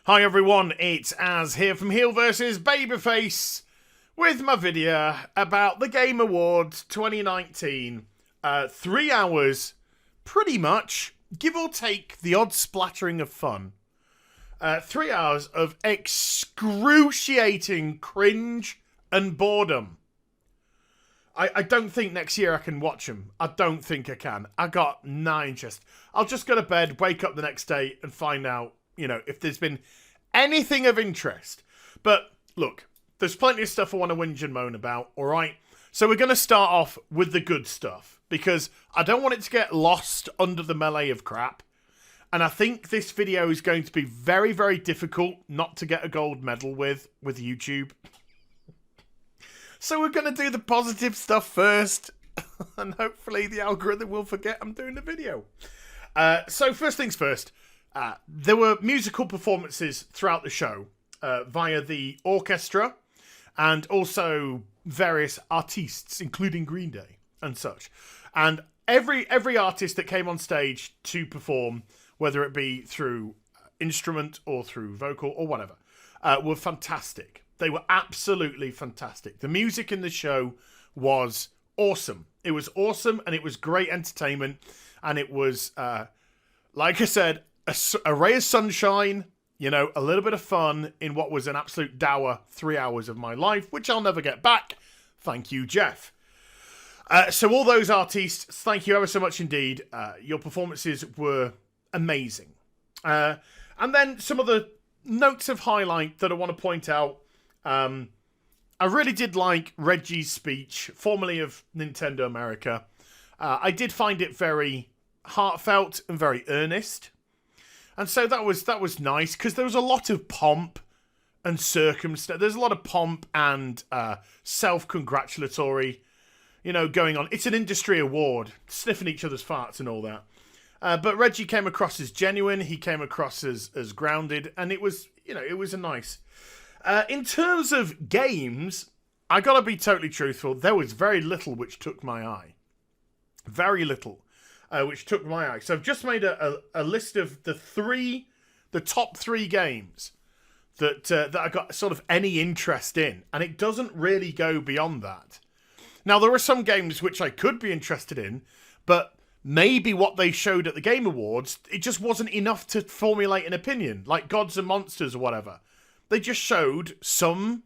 Hi everyone, it's Az here from HeelvsBabyface with my video about the Game Awards 2019. 3 hours, pretty much, give or take the odd splattering of fun. 3 hours of excruciating cringe and boredom. I don't think next year I can watch them. I don't think I can. I got no interest. I'll just go to bed, wake up the next day and find out, if there's been anything of interest. But look, there's plenty of stuff I want to whinge and moan about, alright? So we're going to start off with the good stuff, because I don't want it to get lost under the melee of crap. And I think this video is going to be very, very difficult not to get a gold medal with YouTube. So we're going to do the positive stuff first, and hopefully the algorithm will forget I'm doing the video. So first things first, there were musical performances throughout the show via the orchestra and also various artists, including Green Day and such. And every artist that came on stage to perform, whether it be through instrument or through vocal or whatever, were fantastic. They were absolutely fantastic. The music in the show was awesome. It was awesome, and it was great entertainment, and it was, like I said, a ray of sunshine, a little bit of fun in what was an absolute dour 3 hours of my life, which I'll never get back. Thank you, Jeff. So all those artists, thank you ever so much indeed. Your performances were amazing. And then some of the notes of highlight that I want to point out. I really did like Reggie's speech, formerly of Nintendo America. I did find it very heartfelt and very earnest. And so that was nice, because there was a lot of pomp and circumstance. There's a lot of pomp and self-congratulatory, going on. It's an industry award, sniffing each other's farts and all that. But Reggie came across as genuine. He came across as grounded, and it was, it was a nice. In terms of games, I gotta be totally truthful. There was very little which took my eye. Very little. Which took my eye. So I've just made a list of the top three games that I got sort of any interest in, and it doesn't really go beyond that. Now, there are some games which I could be interested in, but maybe what they showed at the Game Awards, it just wasn't enough to formulate an opinion, like Gods and Monsters or whatever. They just showed some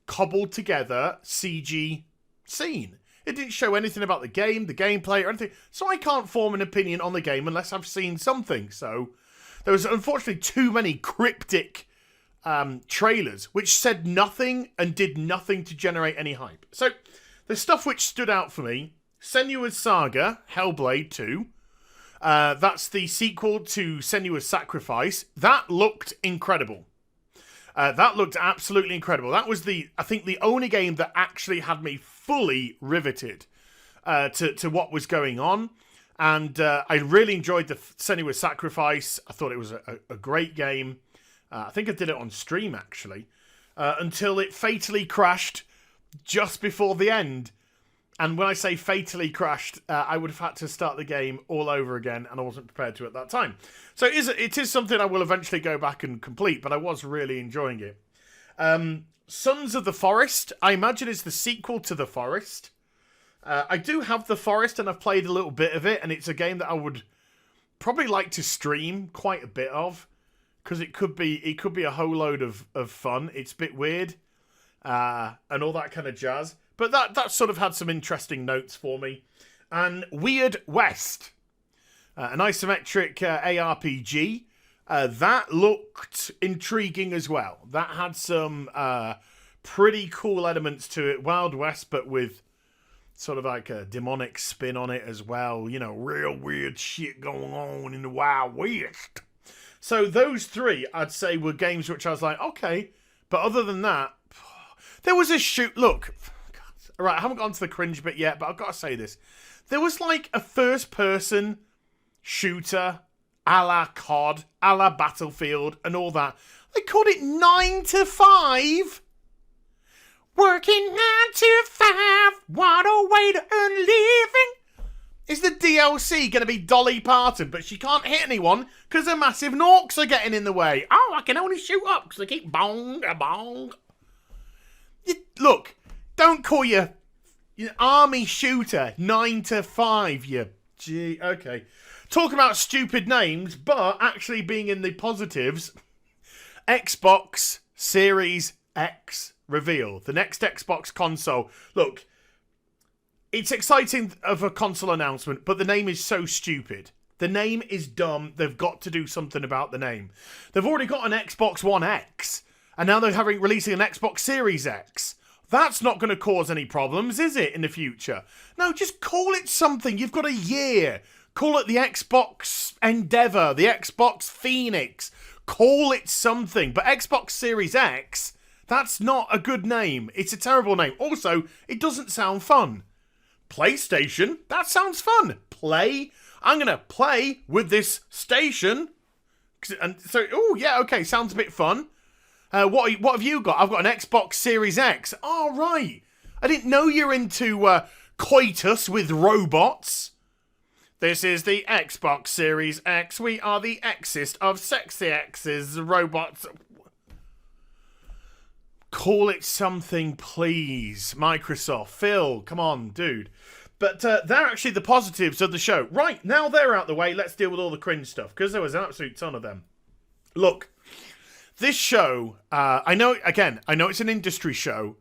cobbled together CG scene. It didn't show anything about the game, the gameplay, or anything. So I can't form an opinion on the game unless I've seen something. So there was unfortunately too many cryptic trailers which said nothing and did nothing to generate any hype. So the stuff which stood out for me: Senua's Saga, Hellblade 2. That's the sequel to Senua's Sacrifice. That looked incredible. That looked absolutely incredible. That was I think the only game that actually had me fully riveted to what was going on. And I really enjoyed the Senua's Sacrifice. I thought it was a great game. I think I did it on stream, actually, until it fatally crashed just before the end. And when I say fatally crashed, I would have had to start the game all over again, and I wasn't prepared to at that time. So it is something I will eventually go back and complete, but I was really enjoying it. Sons of the Forest, I imagine, is the sequel to The Forest. I do have The Forest, and I've played a little bit of it, and it's a game that I would probably like to stream quite a bit of, because it could be a whole load of fun. It's a bit weird, and all that kind of jazz. But that sort of had some interesting notes for me. And Weird West, an isometric ARPG. That looked intriguing as well. That had some pretty cool elements to it. Wild West, but with sort of like a demonic spin on it as well. Real weird shit going on in the Wild West. So those three, I'd say, were games which I was like, okay. But other than that, there was a shoot. Look. Right, I haven't gone to the cringe bit yet, but I've got to say this. There was like a first-person shooter, a la COD, a la Battlefield, and all that. They called it 9 to 5. Working 9 to 5, what a way to earn a living. Is the DLC going to be Dolly Parton, but she can't hit anyone because her massive norks are getting in the way? Oh, I can only shoot up because I keep bong, bong. Look, don't call your army shooter 9 to 5, okay. Talk about stupid names, but actually being in the positives, Xbox Series X reveal. The next Xbox console. Look, it's exciting of a console announcement, but the name is so stupid. The name is dumb. They've got to do something about the name. They've already got an Xbox One X, and now they're releasing an Xbox Series X. That's not going to cause any problems, is it, in the future? No, just call it something. You've got a year. Call it the Xbox Endeavour, the Xbox Phoenix. Call it something. But Xbox Series X, that's not a good name. It's a terrible name. Also, it doesn't sound fun. PlayStation? That sounds fun. I'm going to play with this station. And so, oh, yeah, okay, sounds a bit fun. What have you got? I've got an Xbox Series X. Oh, right. I didn't know you're into coitus with robots. This is the Xbox Series X. We are the Xist of sexy X's, robots. Call it something, please. Microsoft. Phil, come on, dude. But they're actually the positives of the show. Right, now they're out the way, let's deal with all the cringe stuff, because there was an absolute ton of them. Look, this show, I know it's an industry show,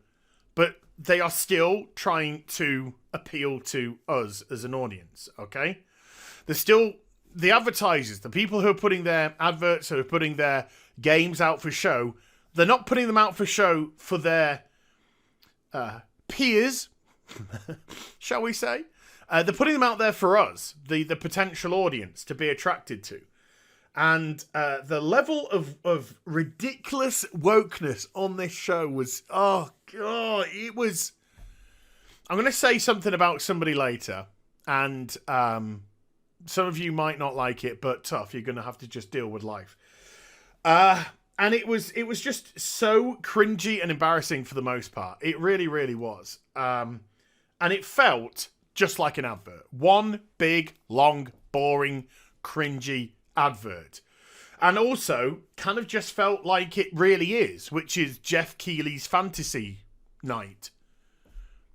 but they are still trying to appeal to us as an audience, okay? They're still, the advertisers, the people who are putting their adverts, who are putting their games out for show, they're not putting them out for show for their peers, shall we say? They're putting them out there for us, the potential audience, to be attracted to. And the level of ridiculous wokeness on this show was, oh, God, it was... I'm going to say something about somebody later, and some of you might not like it, but tough, you're going to have to just deal with life. And it was just so cringy and embarrassing for the most part. It really, really was. And it felt just like an advert. One big, long, boring, cringy advert. And also kind of just felt like it really is, which is Jeff Keighley's fantasy night.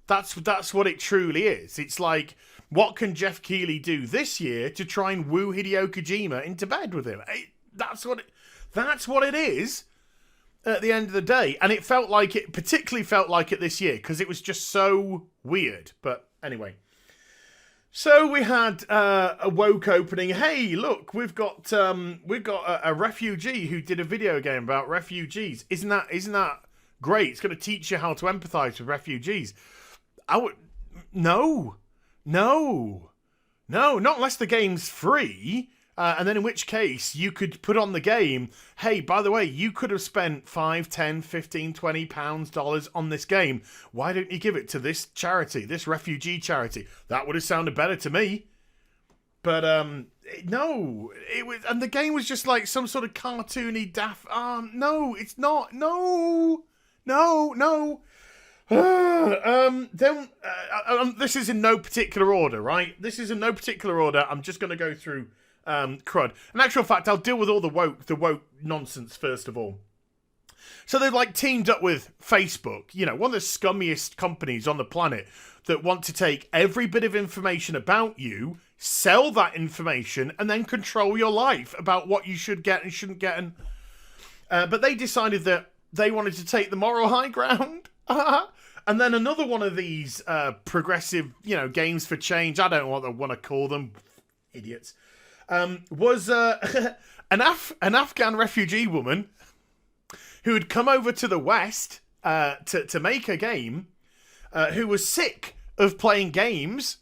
That's what it truly is. It's like, what can Jeff Keighley do this year to try and woo Hideo Kojima into bed with him? That's what it is at the end of the day. And it particularly felt like it this year because it was just so weird. But anyway. So we had a woke opening. Hey, look, we've got a refugee who did a video game about refugees. Isn't that great? It's going to teach you how to empathize with refugees. No, not unless the game's free. And then in which case you could put on the game, hey, by the way, you could have spent $5, $10, $15, $20 dollars on this game. Why don't you give it to this charity, this refugee charity? That would have sounded better to me. But no, it was, and the game was just like some sort of cartoony daft. No, it's not. No. This is in no particular order, right? This is in no particular order. I'm just going to go through crud. In actual fact, I'll deal with all the woke nonsense first of all. So they've teamed up with Facebook, one of the scummiest companies on the planet that want to take every bit of information about you, sell that information, and then control your life about what you should get and shouldn't get. But they decided that they wanted to take the moral high ground. And then another one of these progressive, games for change, I don't know what I want to call them, idiots, was an Afghan refugee woman who had come over to the West to make a game, who was sick of playing games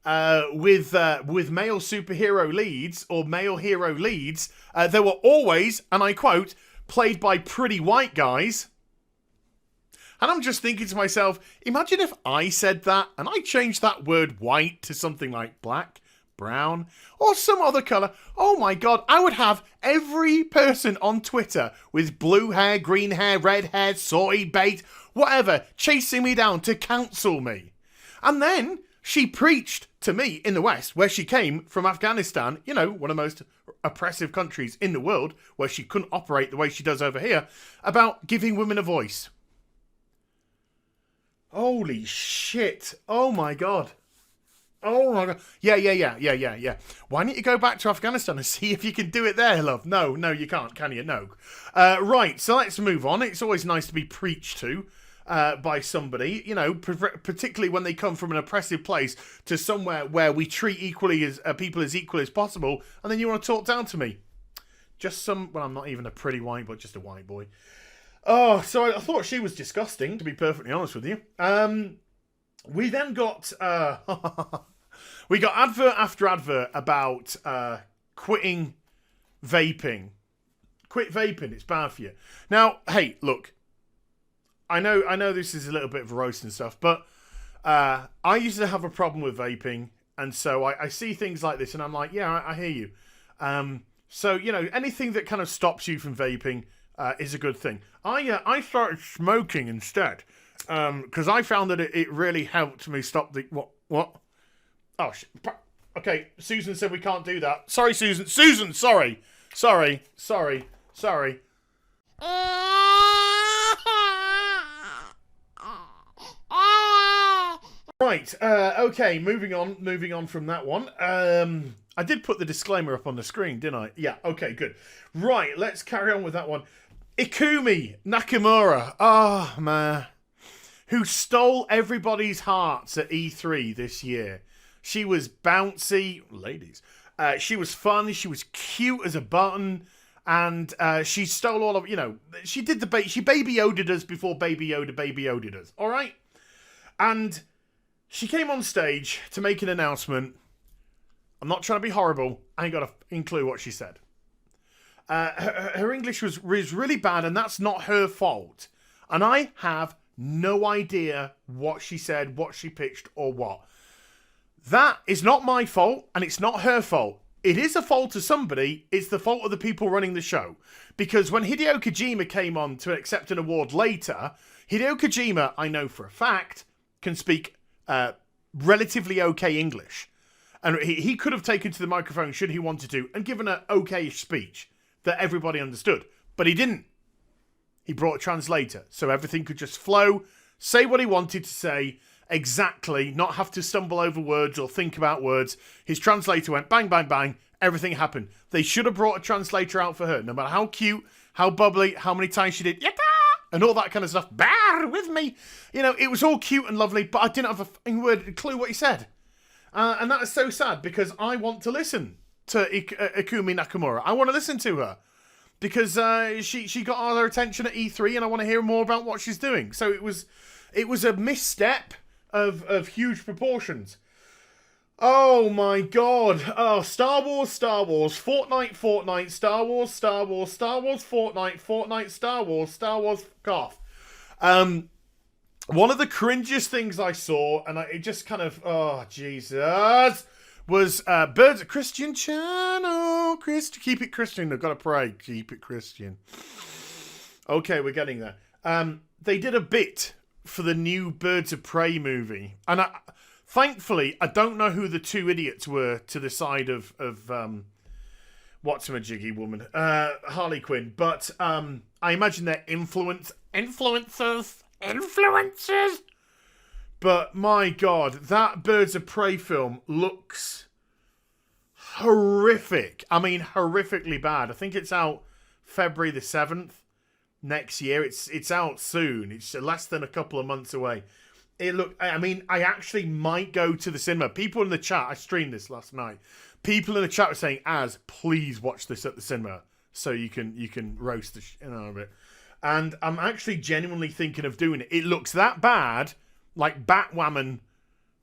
with male superhero leads or male hero leads. They were always, and I quote, played by pretty white guys. And I'm just thinking to myself, imagine if I said that and I changed that word white to something like black, brown, or some other colour. Oh my God, I would have every person on Twitter with blue hair, green hair, red hair, soy bait, whatever, chasing me down to counsel me. And then She preached to me in the West, where she came from Afghanistan, you know, one of the most oppressive countries in the world, where she couldn't operate the way she does over here, about giving women a voice. Holy shit. Oh my God. Oh my God. Yeah. Why don't you go back to Afghanistan and see if you can do it there, love? No, you can't, can you? No. Right, so let's move on. It's always nice to be preached to by somebody, you know, particularly when they come from an oppressive place to somewhere where we treat equally as people as equal as possible, and then you want to talk down to me. Well, I'm not even a pretty white boy, just a white boy. Oh, so I thought she was disgusting, to be perfectly honest with you. We then got we got advert after advert about quitting vaping. Quit vaping, it's bad for you. Now, hey, look, I know this is a little bit of a roast and stuff, but I used to have a problem with vaping, and so I see things like this, and I'm like, yeah, I hear you. So, you know, anything that kind of stops you from vaping is a good thing. I started smoking instead, because I found that it really helped me stop the... What? Oh, okay, Susan said we can't do that. Sorry, Susan. Susan, sorry. Right, okay, moving on from that one. I did put the disclaimer up on the screen, didn't I? Yeah, okay, good. Right, let's carry on with that one. Ikumi Nakamura, man, who stole everybody's hearts at E3 this year. She was bouncy, ladies. She was fun, she was cute as a button, and she stole all of, you know, she did she Baby Yoda'd us before Baby Yoda'd us, all right? And she came on stage to make an announcement. I'm not trying to be horrible. I ain't got a fucking clue what she said. Her English was really bad, and that's not her fault. And I have no idea what she said, what she pitched, or what. That is not my fault, and it's not her fault. It is a fault of somebody. It's the fault of the people running the show. Because when Hideo Kojima came on to accept an award later, Hideo Kojima, I know for a fact, can speak relatively okay English. And he could have taken to the microphone, should he wanted to, and given an okay-ish speech that everybody understood. But he didn't. He brought a translator, so everything could just flow, say what he wanted to say, exactly, not have to stumble over words or think about words. His translator went bang, bang, bang, everything happened. They should have brought a translator out for her, no matter how cute, how bubbly, how many times she did, yaka, and all that kind of stuff. Bear with me. You know, it was all cute and lovely, but I didn't have a fucking clue what he said. And that is so sad, because I want to listen to Ikumi Nakamura. I want to listen to her. Because she got all her attention at E3, and I want to hear more about what she's doing. So it was a misstep of huge proportions. Oh my God. Oh, Star Wars, Fortnite, Star Wars, Fortnite, Star Wars, cough. One of the cringiest things I saw, and it just kind of, oh, Jesus, was Birds Christian channel. Keep it Christian. I've got to pray. Keep it Christian. Okay, we're getting there. They did a bit for the new Birds of Prey movie, and thankfully, I don't know who the two idiots were to the side of what's-a-majiggy woman, Harley Quinn, but I imagine they're influencers. But my God, that Birds of Prey film looks horrific. I mean, horrifically bad. I think it's out February the 7th next year. It's out soon. It's less than a couple of months away. I mean, I actually might go to the cinema. People in the chat, I streamed this last night. People in the chat were saying, please watch this at the cinema so you can roast the shit out of it. And I'm actually genuinely thinking of doing it. It looks that bad, like Batwoman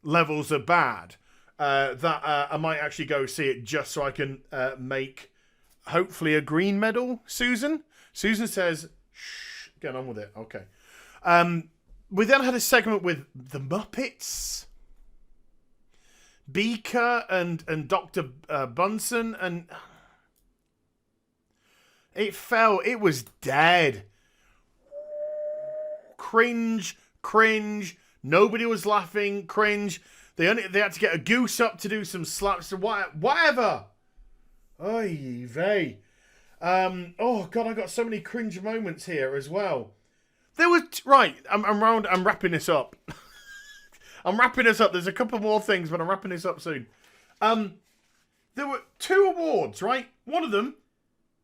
levels of bad, that I might actually go see it just so I can make, hopefully, a green medal, Susan. Susan says, shh, get on with it. Okay. We then had a segment with the Muppets, Beaker and Dr. Bunsen, and it was dead. Cringe, nobody was laughing, cringe. They had to get a goose up to do some slaps and whatever. Oy vey. Oh god, I got so many cringe moments here as well. There was right. I'm wrapping this up. I'm wrapping this up. There's a couple more things, but I'm wrapping this up soon. There were 2 awards, right? One of them,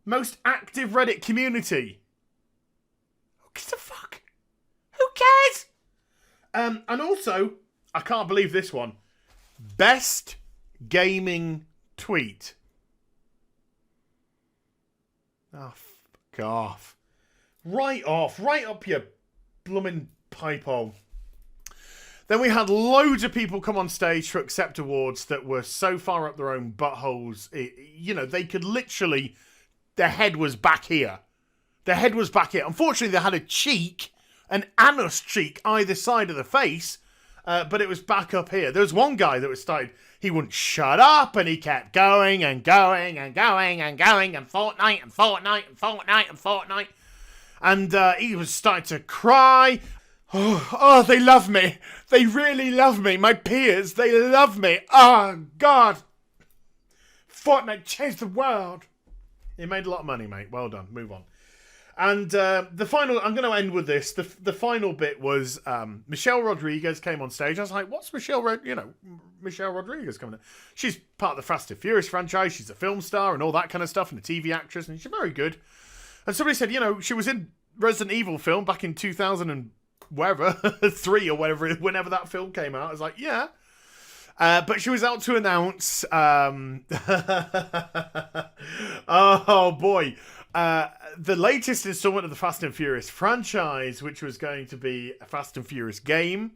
most active Reddit community. Who gives a fuck? Who cares? And also, I can't believe this one. Best gaming tweet. Oh, fuck off. Right up your blooming pipe hole. Then we had loads of people come on stage to accept awards that were so far up their own buttholes. They could literally... Their head was back here. Their head was back here. Unfortunately, they had a cheek, an anus cheek, either side of the face, but it was back up here. There was one guy that was started... He wouldn't shut up, and he kept going and going and going and going, and Fortnite and Fortnite and Fortnite and Fortnite. And he was starting to cry. Oh, they love me. They really love me. My peers, they love me. Oh, God. Fortnite changed the world. It made a lot of money, mate. Well done. Move on. And the final, I'm going to end with this. The final bit was Michelle Rodriguez came on stage. I was like, what's Michelle Rodriguez coming in? She's part of the Fast and Furious franchise. She's a film star and all that kind of stuff and a TV actress. And she's very good. And somebody said, she was in Resident Evil film back in 2000 and wherever, 3 or whatever, whenever that film came out. I was like, yeah. But she was out to announce, oh boy, the latest installment of the Fast and Furious franchise, which was going to be a Fast and Furious game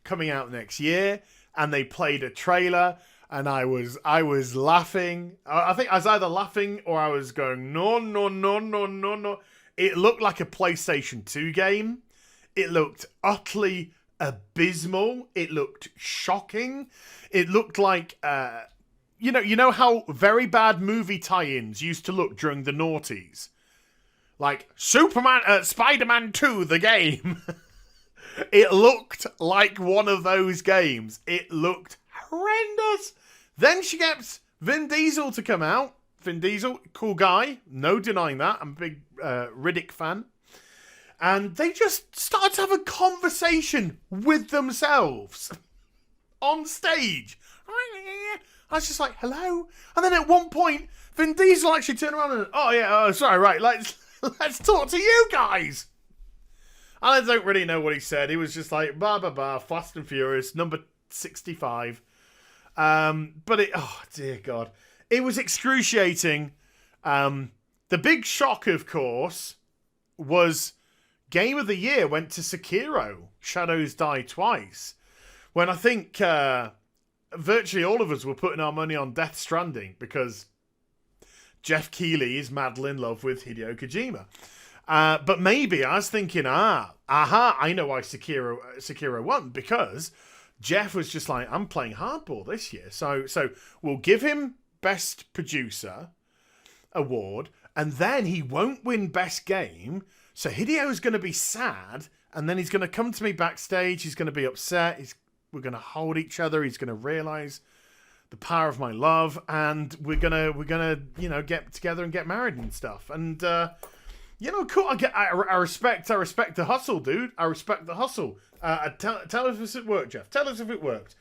coming out next year. And they played a trailer and I was laughing. I think I was either laughing or I was going, no, no, no, no, no, no. It looked like a PlayStation 2 game. It looked utterly abysmal. It looked shocking. It looked like, you know how very bad movie tie-ins used to look during the noughties? Like Spider-Man 2, the game. It looked like one of those games. It looked horrendous. Then she gets Vin Diesel to come out. Vin Diesel, cool guy. No denying that. I'm a big Riddick fan. And they just started to have a conversation with themselves on stage. I was just like, hello? And then at one point, Vin Diesel actually turned around and, sorry, right, let's talk to you guys. And I don't really know what he said. He was just like, blah, blah, blah, Fast and Furious, number 65. But oh, dear God. It was excruciating. The big shock, of course, was Game of the Year went to Sekiro, Shadows Die Twice. When I think virtually all of us were putting our money on Death Stranding because Jeff Keighley is madly in love with Hideo Kojima. But maybe I was thinking, I know why Sekiro won, because Jeff was just like, I'm playing hardball this year. So we'll give him Best Producer award, and then he won't win Best Game. So Hideo's going to be sad, and then he's going to come to me backstage. He's going to be upset. We're going to hold each other. He's going to realize the power of my love, and we're gonna get together and get married and stuff. And cool. I respect the hustle, dude. I respect the hustle. Tell us if it worked, Jeff. Tell us if it worked.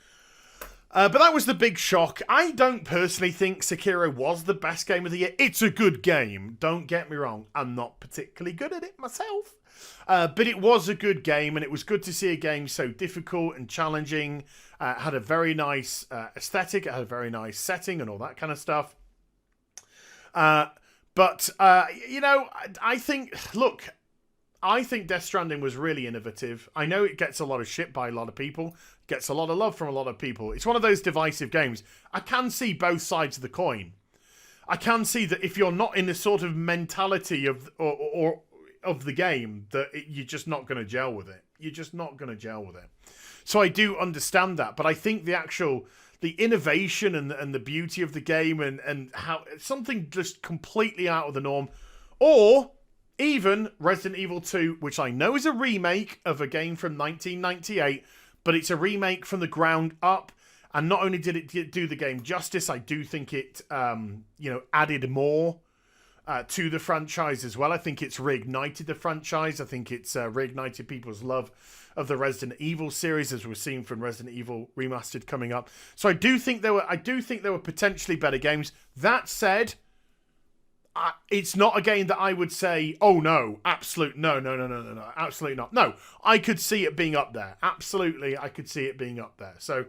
But that was the big shock. I don't personally think Sekiro was the best game of the year. It's a good game. Don't get me wrong. I'm not particularly good at it myself. But it was a good game, and it was good to see a game so difficult and challenging. Had a very nice aesthetic. It had a very nice setting and all that kind of stuff. But I think Death Stranding was really innovative. I know it gets a lot of shit by a lot of people, gets a lot of love from a lot of people. It's one of those divisive games. I can see both sides of the coin. I can see that if you're not in the sort of mentality of the game, that you're just not going to gel with it. You're just not going to gel with it. So I do understand that, but I think the innovation and the beauty of the game and how something just completely out of the norm, or even Resident Evil 2, which I know is a remake of a game from 1998, but it's a remake from the ground up. And not only did it do the game justice, I do think it, added more to the franchise as well. I think it's reignited the franchise. I think it's reignited people's love of the Resident Evil series, as we're seeing from Resident Evil Remastered coming up. So I do think there were potentially better games. That said, it's not a game that I would say, oh no, absolute no, absolutely not. No, I could see it being up there. Absolutely, I could see it being up there. So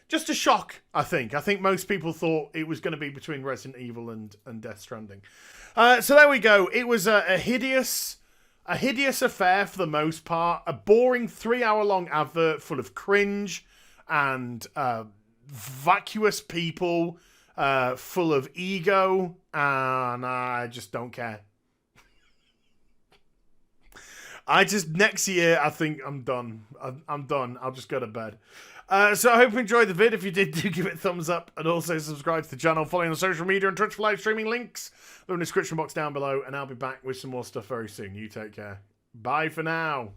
just a shock, I think. I think most people thought it was going to be between Resident Evil and Death Stranding. So there we go. It was a hideous affair for the most part. A boring 3-hour-long advert full of cringe and vacuous people, full of ego, and I just don't care. Next year, I think I'm done. I'm done. I'll just go to bed. So I hope you enjoyed the vid. If you did, do give it a thumbs up, and also subscribe to the channel. Follow me on social media and Twitch for live streaming links. They're in the description box down below, and I'll be back with some more stuff very soon. You take care. Bye for now.